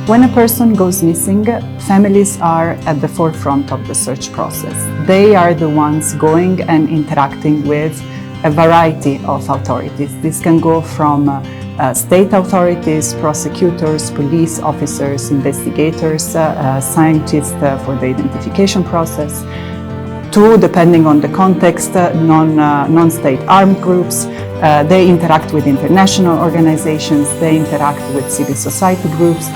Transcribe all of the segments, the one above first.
When a person goes missing, families are at the forefront of the search process. They are the ones going and interacting with a variety of authorities. This can go from state authorities, prosecutors, police officers, investigators, scientists for the identification process, to, depending on the context, non-state armed groups. They interact with international organizations, they interact with civil society groups.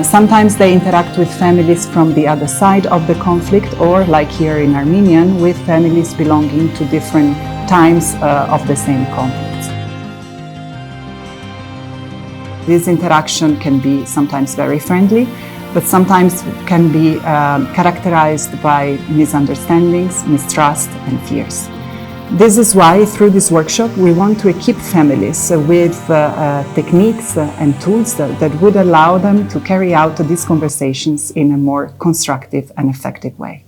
Sometimes they interact with families from the other side of the conflict, or like here in Armenia, with families belonging to different times of the same conflict. This interaction can be sometimes very friendly, but sometimes can be characterized by misunderstandings, mistrust, and fears. This is why, through this workshop, we want to equip families with techniques and tools that would allow them to carry out these conversations in a more constructive and effective way.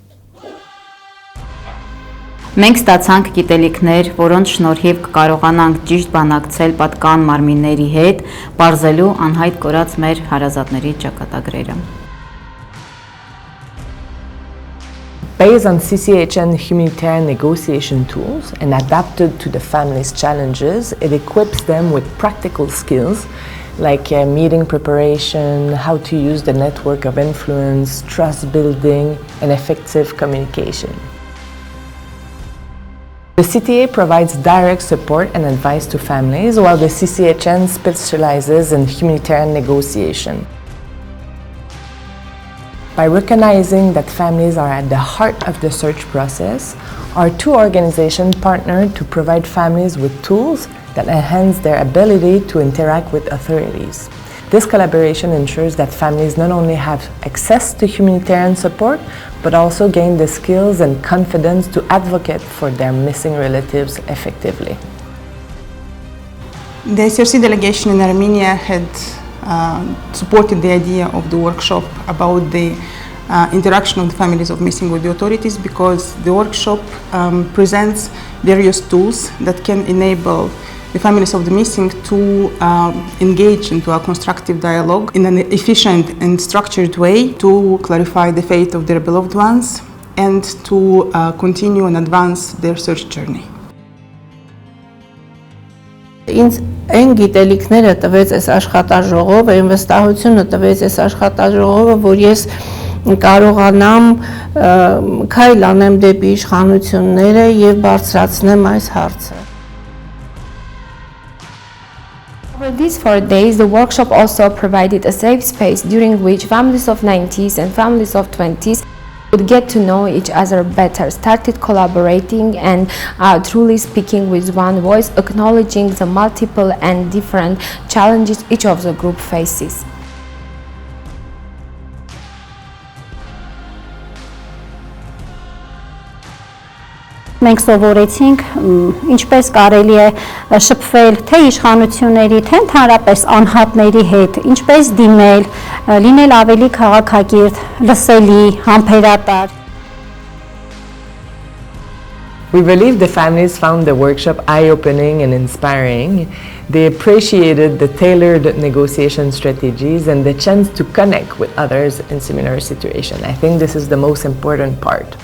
Մենք ստացանք գիտելիքներ, որոնց շնորհիվ կկարողանանք ճիշտ բանակցել պատկան մարմինների հետ, բարձելու անհայտ կորած մեր հարազատների ճակատագրերը։ Based on CCHN humanitarian negotiation tools and adapted to the family's challenges, it equips them with practical skills like meeting preparation, how to use the network of influence, trust building, and effective communication. The CTA provides direct support and advice to families, while the CCHN specializes in humanitarian negotiation. By recognizing that families are at the heart of the search process, our two organizations partnered to provide families with tools that enhance their ability to interact with authorities. This collaboration ensures that families not only have access to humanitarian support, but also gain the skills and confidence to advocate for their missing relatives effectively. The ICRC delegation in Armenia had supported the idea of the workshop about the interaction of the families of missing with the authorities, because the workshop presents various tools that can enable the families of the missing to engage into a constructive dialogue in an efficient and structured way to clarify the fate of their beloved ones and to continue and advance their search journey. Ինձ այն գիտելիքները տվեց այս աշխատաժողովը, այն վստահությունը տվեց այս աշխատաժողովը, որ ես կարողանամ քայլ անեմ դեպի իշխանությունները եւ բարձրացնեմ այս հարցը. Over these 4 days, the workshop also provided a safe space during which families of 90s and families of 20s would get to know each other better, started collaborating and truly speaking with one voice, acknowledging the multiple and different challenges each of the group faces. Մենք սովորեցինք ինչպես կարելի է շփվել թե իշխանությունների, թե ընդհանրապես անհատների հետ, ինչպես դիմել, լինել ավելի քաղաքակիրթ, լսելի, համբերատար. We believe the families found the workshop eye-opening and inspiring. They appreciated the tailored negotiation strategies and the chance to connect with others in similar situations. I think this is the most important part.